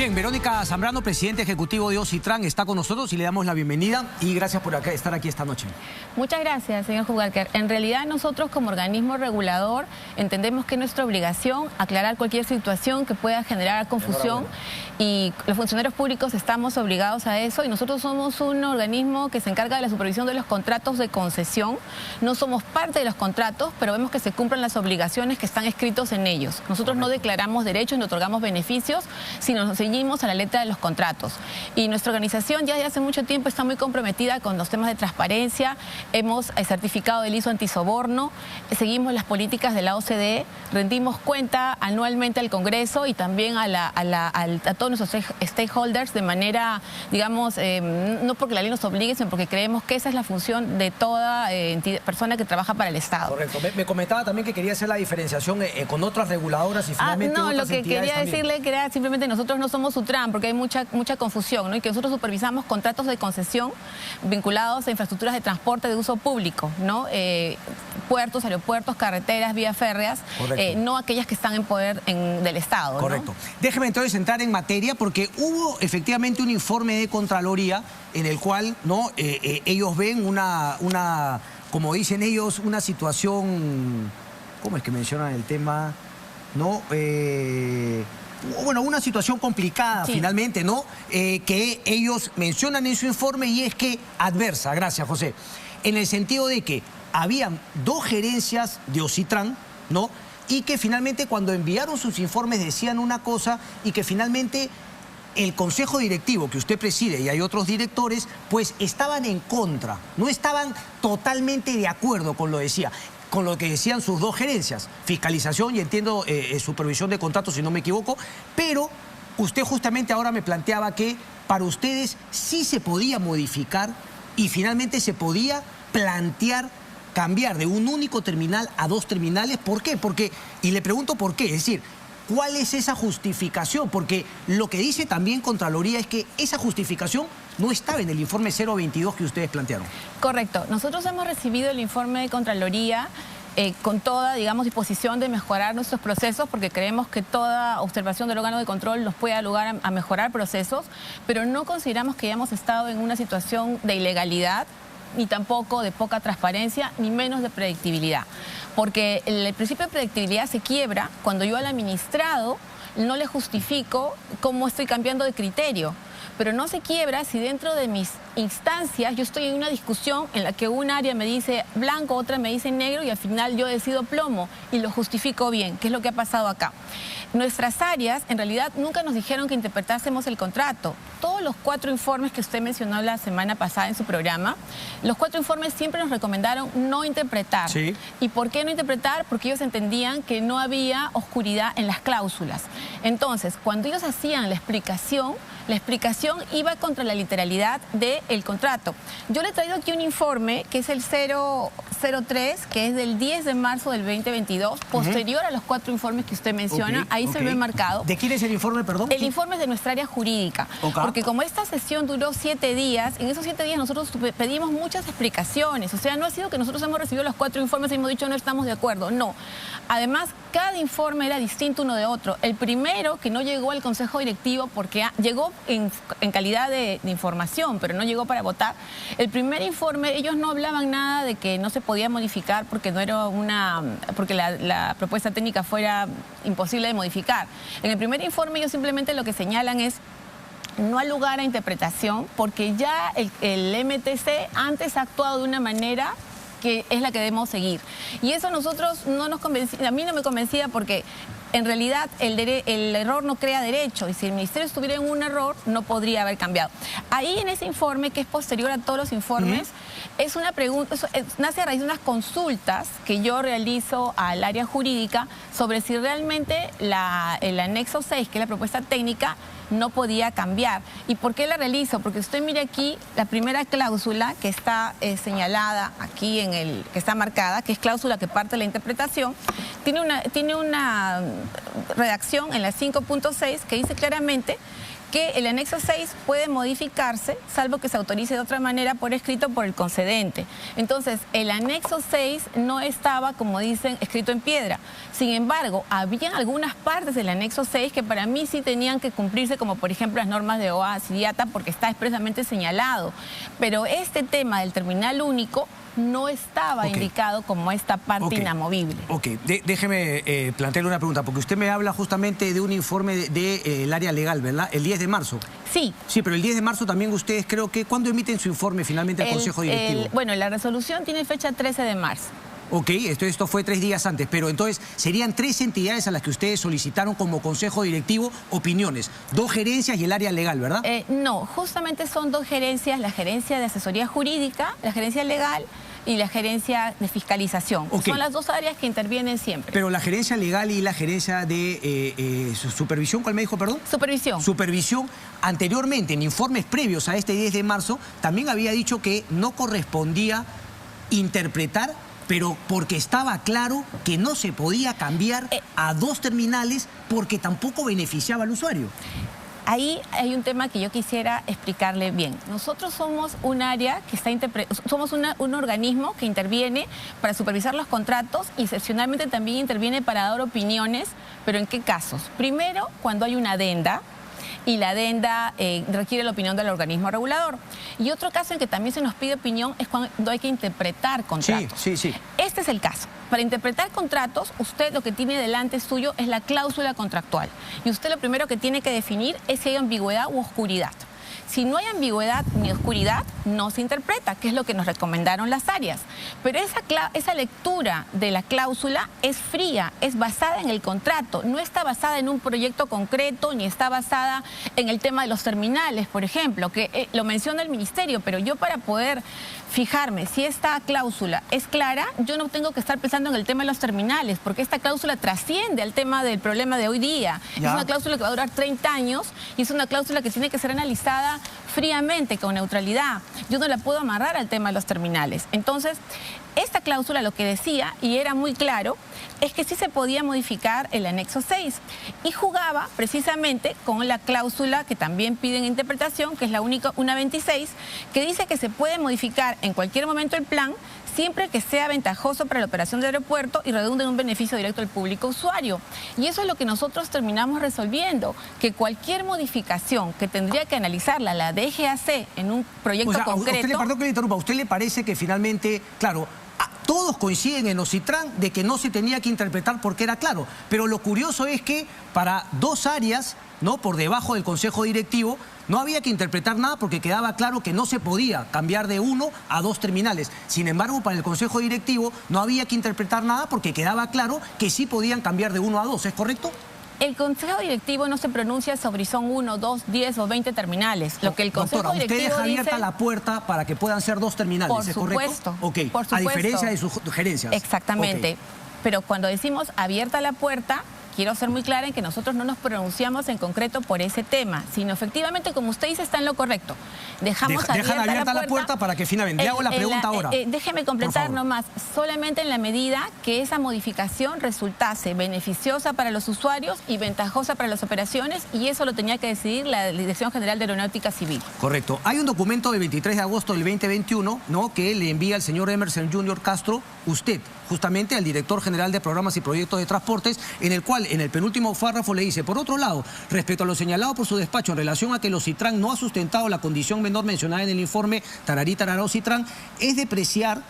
Bien, Verónica Zambrano, presidente ejecutivo de Ocitran, está con nosotros y le damos la bienvenida y gracias por estar aquí esta noche. Muchas gracias, señor Jugarker. En realidad nosotros como organismo regulador entendemos que es nuestra obligación aclarar cualquier situación que pueda generar confusión y los funcionarios públicos estamos obligados a eso y nosotros somos un organismo que se encarga de la supervisión de los contratos de concesión. No somos parte de los contratos, pero vemos que se cumplen las obligaciones que están escritos en ellos. Nosotros no declaramos derechos ni otorgamos beneficios, sino nos ceñimos a la letra de los contratos. Y nuestra organización ya desde hace mucho tiempo está muy comprometida con los temas de transparencia. Hemos certificado el ISO antisoborno, seguimos las políticas de la OCDE, rendimos cuenta anualmente al Congreso y también a todos nuestros stakeholders de manera, digamos, no porque la ley nos obligue, sino porque creemos que esa es la función de toda persona que trabaja para el Estado. Correcto. Me comentaba también que quería hacer la diferenciación con otras reguladoras y finalmente no, otras lo que quería también decirle que era simplemente nosotros no somos Sutran, porque hay mucha confusión, ¿no? Y que nosotros supervisamos contratos de concesión vinculados a infraestructuras de transporte de uso público, ¿no? Puertos, aeropuertos, carreteras, vías férreas, no aquellas que están en poder del Estado. Correcto. ¿No? Déjeme entonces entrar en materia porque hubo efectivamente un informe de Contraloría en el cual ellos ven una, como dicen ellos, una situación, ¿cómo es que mencionan el tema? ¿No? Bueno, una situación complicada finalmente, ¿no? Que ellos mencionan en su informe y es que adversa, gracias José, en el sentido de que habían dos gerencias de Ocitran, ¿no? Y que finalmente cuando enviaron sus informes decían una cosa y que finalmente el consejo directivo que usted preside y hay otros directores, pues estaban en contra, no estaban totalmente de acuerdo con lo que decían sus dos gerencias, fiscalización y entiendo supervisión de contratos si no me equivoco, pero usted justamente ahora me planteaba que para ustedes sí se podía modificar y finalmente se podía plantear cambiar de un único terminal a dos terminales. ¿Por qué? Y le pregunto por qué, es decir, ¿cuál es esa justificación? Porque lo que dice también Contraloría es que esa justificación no estaba en el informe 022 que ustedes plantearon. Correcto. Nosotros hemos recibido el informe de Contraloría con toda, digamos, disposición de mejorar nuestros procesos, porque creemos que toda observación del órgano de control nos puede dar lugar a mejorar procesos, pero no consideramos que hayamos estado en una situación de ilegalidad, ni tampoco de poca transparencia, ni menos de predictibilidad. Porque el principio de predictibilidad se quiebra cuando yo al administrado no le justifico cómo estoy cambiando de criterio. Pero no se quiebra si dentro de mis instancias yo estoy en una discusión en la que un área me dice blanco, otra me dice negro y al final yo decido plomo y lo justifico bien, que es lo que ha pasado acá. Nuestras áreas en realidad nunca nos dijeron que interpretásemos el contrato. Todos los 4 informes que usted mencionó la semana pasada en su programa, los 4 informes siempre nos recomendaron no interpretar. Sí. ¿Y por qué no interpretar? Porque ellos entendían que no había oscuridad en las cláusulas. Entonces, cuando ellos hacían la explicación iba contra la literalidad del contrato. Yo le he traído aquí un informe que es el 003, que es del 10 de marzo del 2022, posterior a los 4 informes que usted menciona. Ahí se ve marcado. ¿De quién es el informe, perdón? El informe es de nuestra área jurídica. Porque como esta sesión duró 7 días, en esos 7 días nosotros pedimos muchas explicaciones. O sea, no ha sido que nosotros hemos recibido los 4 informes y hemos dicho no estamos de acuerdo. No. Además, cada informe era distinto uno de otro. El primero, que no llegó al Consejo Directivo porque llegó en calidad de información, pero no llegó para votar. El primer informe, ellos no hablaban nada de que no se podía modificar porque no era porque la propuesta técnica fuera imposible de modificar. En el primer informe ellos simplemente lo que señalan es no hay lugar a interpretación porque ya el MTC antes ha actuado de una manera que es la que debemos seguir. Y eso a nosotros no nos convencía, a mí no me convencía porque en realidad el error no crea derecho y si el ministerio estuviera en un error no podría haber cambiado. Ahí en ese informe, que es posterior a todos los informes, es una pregunta, nace a raíz de unas consultas que yo realizo al área jurídica sobre si realmente el anexo 6, que es la propuesta técnica, no podía cambiar. ¿Y por qué la realizo? Porque usted mire aquí la primera cláusula que está señalada aquí que está marcada, que es cláusula que parte de la interpretación, tiene una redacción en la 5.6 que dice claramente que el anexo 6 puede modificarse, salvo que se autorice de otra manera por escrito por el concedente. Entonces, el anexo 6 no estaba, como dicen, escrito en piedra. Sin embargo, había algunas partes del anexo 6 que para mí sí tenían que cumplirse, como por ejemplo las normas de OAS y IATA, porque está expresamente señalado. Pero este tema del terminal único no estaba indicado como esta parte inamovible. Déjeme plantearle una pregunta, porque usted me habla justamente de un informe del área legal, ¿verdad? El 10 de marzo. Sí. Sí, pero el 10 de marzo también ustedes creo que... ¿Cuándo emiten su informe finalmente el Consejo Directivo? Bueno, la resolución tiene fecha 13 de marzo. Esto fue 3 días antes, pero entonces serían 3 entidades a las que ustedes solicitaron como Consejo Directivo opiniones, 2 gerencias y el área legal, ¿verdad? No, justamente son 2 gerencias, la gerencia de asesoría jurídica, la gerencia legal y la gerencia de fiscalización. Son las 2 áreas que intervienen siempre. Pero la gerencia legal y la gerencia de supervisión, ¿cuál me dijo, perdón? Supervisión. Supervisión, anteriormente en informes previos a este 10 de marzo, también había dicho que no correspondía interpretar, pero porque estaba claro que no se podía cambiar a 2 terminales porque tampoco beneficiaba al usuario. Ahí hay un tema que yo quisiera explicarle bien. Nosotros somos un área que está somos un organismo que interviene para supervisar los contratos y excepcionalmente también interviene para dar opiniones, pero ¿en qué casos? Primero, cuando hay una adenda, y la adenda requiere la opinión del organismo regulador. Y otro caso en que también se nos pide opinión es cuando hay que interpretar contratos. Sí. Este es el caso. Para interpretar contratos, usted lo que tiene delante suyo es la cláusula contractual. Y usted lo primero que tiene que definir es si hay ambigüedad u oscuridad. Si no hay ambigüedad ni oscuridad, no se interpreta, que es lo que nos recomendaron las áreas. Pero esa lectura de la cláusula es fría, es basada en el contrato, no está basada en un proyecto concreto, ni está basada en el tema de los terminales, por ejemplo, que lo menciona el Ministerio, pero yo para poder fijarme si esta cláusula es clara, yo no tengo que estar pensando en el tema de los terminales, porque esta cláusula trasciende al tema del problema de hoy día. Es una cláusula que va a durar 30 años y es una cláusula que tiene que ser analizada fríamente, con neutralidad. Yo no la puedo amarrar al tema de los terminales. Entonces, esta cláusula lo que decía, y era muy claro, es que sí se podía modificar el anexo 6 y jugaba precisamente con la cláusula que también piden interpretación, que es la única, una 26, que dice que se puede modificar en cualquier momento el plan siempre que sea ventajoso para la operación del aeropuerto y redunde en un beneficio directo al público usuario. Y eso es lo que nosotros terminamos resolviendo, que cualquier modificación que tendría que analizarla la DGAC en un proyecto concreto... Perdón que le interrumpa, ¿a usted le parece que finalmente, claro, todos coinciden en OCITRAN de que no se tenía que interpretar porque era claro, pero lo curioso es que para 2 áreas, ¿no?, por debajo del Consejo Directivo, no había que interpretar nada porque quedaba claro que no se podía cambiar de 1 a 2 terminales. Sin embargo, para el Consejo Directivo no había que interpretar nada porque quedaba claro que sí podían cambiar de 1 a 2, ¿es correcto? El Consejo Directivo no se pronuncia sobre si son 1, 2, 10 o 20 terminales. Lo que el Consejo Directivo usted deja abierta dice... la puerta para que puedan ser 2 terminales, ¿es correcto? Por supuesto. A diferencia de sus gerencias. Exactamente. Pero cuando decimos abierta la puerta, quiero ser muy clara en que nosotros no nos pronunciamos en concreto por ese tema, sino efectivamente, como usted dice, está en lo correcto. Dejan abierta la puerta para que finalmente... Le hago la pregunta ahora. Déjeme completar nomás. Solamente en la medida que esa modificación resultase beneficiosa para los usuarios y ventajosa para las operaciones, y eso lo tenía que decidir la Dirección General de Aeronáutica Civil. Correcto. Hay un documento del 23 de agosto del 2021, ¿no?, que le envía el señor Emerson Junior Castro, usted, justamente al director general de Programas y Proyectos de Transportes, en el cual en el penúltimo párrafo le dice: por otro lado, respecto a lo señalado por su despacho en relación a que el OCITRAN no ha sustentado la condición menor mencionada en el informe Tararí Tarará OCITRAN, es de precisar,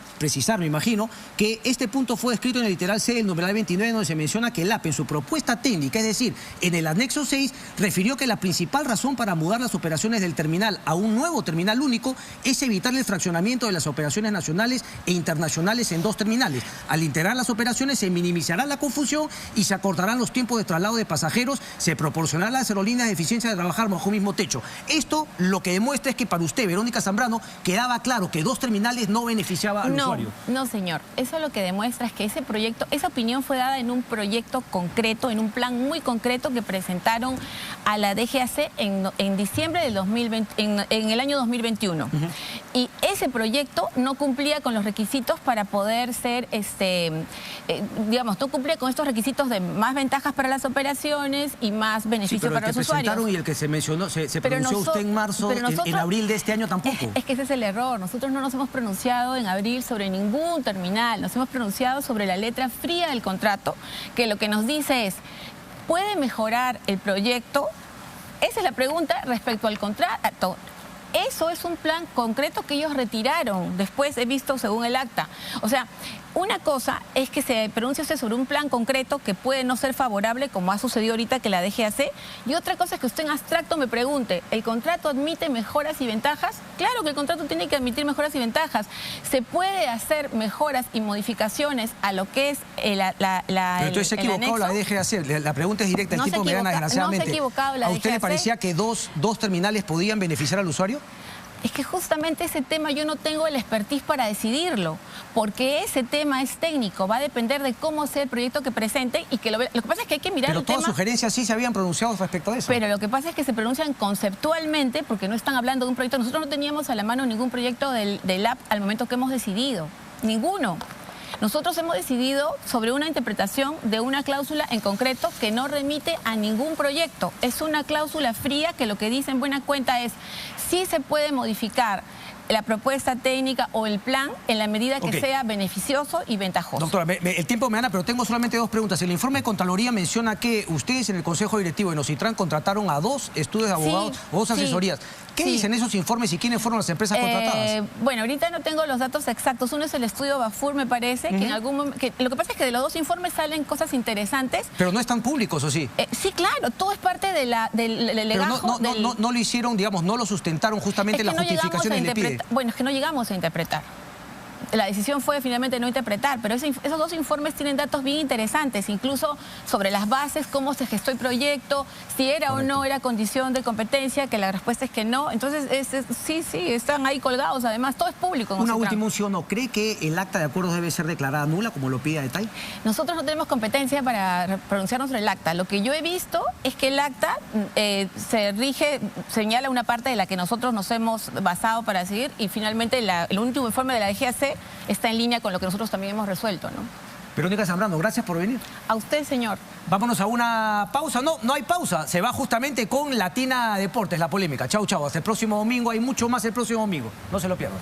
me imagino, que este punto fue escrito en el literal C del numeral 29, donde se menciona que el AP en su propuesta técnica, es decir, en el anexo 6, refirió que la principal razón para mudar las operaciones del terminal a un nuevo terminal único es evitar el fraccionamiento de las operaciones nacionales e internacionales en 2 terminales. Al integrar las operaciones se minimizará la confusión y se acortarán los tiempos de traslado de pasajeros, se proporcionará a las aerolíneas de eficiencia de trabajar bajo un mismo techo. Esto lo que demuestra es que para usted, Verónica Zambrano, quedaba claro que 2 terminales no beneficiaba al usuario. No, señor. Eso lo que demuestra es que ese proyecto, esa opinión fue dada en un proyecto concreto, en un plan muy concreto que presentaron a la DGAC en diciembre del 2020, en el año 2021. Y ese proyecto no cumplía con los requisitos para poder ser digamos, no cumple con estos requisitos de más ventajas para las operaciones y más beneficios para los usuarios. Y el que se mencionó, se pronunció usted en marzo, en abril de este año tampoco. Es que ese es el error. Nosotros no nos hemos pronunciado en abril sobre ningún terminal. Nos hemos pronunciado sobre la letra fría del contrato, que lo que nos dice es, ¿puede mejorar el proyecto? Esa es la pregunta respecto al contrato. Eso es un plan concreto que ellos retiraron, después he visto según el acta. O sea, una cosa es que se pronuncie usted sobre un plan concreto que puede no ser favorable, como ha sucedido ahorita que la DGAC, y otra cosa es que usted en abstracto me pregunte, ¿el contrato admite mejoras y ventajas? Claro que el contrato tiene que admitir mejoras y ventajas. Se puede hacer mejoras y modificaciones a lo que es Pero entonces se ha equivocado la DGAC. La pregunta es directa, el tipo me gana desgraciadamente. No se ha equivocado la DGAC. ¿A usted le parecía que dos terminales podían beneficiar al usuario? Es que justamente ese tema yo no tengo el expertise para decidirlo, porque ese tema es técnico, va a depender de cómo sea el proyecto que presente y que lo que pasa es que hay que mirar el tema... Pero todas sugerencias sí se habían pronunciado respecto a eso. Pero lo que pasa es que se pronuncian conceptualmente porque no están hablando de un proyecto. Nosotros no teníamos a la mano ningún proyecto del app al momento que hemos decidido, ninguno. Nosotros hemos decidido sobre una interpretación de una cláusula en concreto que no remite a ningún proyecto. Es una cláusula fría que lo que dice en buena cuenta es si se puede modificar la propuesta técnica o el plan en la medida que sea beneficioso y ventajoso. Doctora, el tiempo me gana, pero tengo solamente dos preguntas. El informe de Contraloría menciona que ustedes en el Consejo Directivo de Nositran contrataron a 2 estudios de abogados o 2 asesorías. ¿Qué dicen esos informes y quiénes fueron las empresas contratadas? Bueno, ahorita no tengo los datos exactos. Uno es el estudio Bafur, me parece, que en algún momento... Lo que pasa es que de los 2 informes salen cosas interesantes. Pero no están públicos, ¿o sí? Sí, claro, todo es parte del legajo. Pero no lo hicieron, digamos, no lo sustentaron justamente las justificaciones que le piden. Bueno, es que no llegamos a interpretar. La decisión fue finalmente no interpretar, pero esos 2 informes tienen datos bien interesantes, incluso sobre las bases, cómo se gestó el proyecto, si era o no era condición de competencia, que la respuesta es que no. Entonces, sí, están ahí colgados, además, todo es público. Una última opción, ¿no cree que el acta de acuerdos debe ser declarada nula, como lo pide Detay? Nosotros no tenemos competencia para pronunciarnos sobre el acta. Lo que yo he visto es que el acta señala una parte de la que nosotros nos hemos basado para seguir y finalmente el último informe de la DGAC está en línea con lo que nosotros también hemos resuelto, ¿no? Verónica Zambrano, gracias por venir. A usted, señor. Vámonos a una pausa. No hay pausa. Se va justamente con Latina Deportes, la polémica. Chau, chau. Hasta el próximo domingo. Hay mucho más el próximo domingo. No se lo pierdan.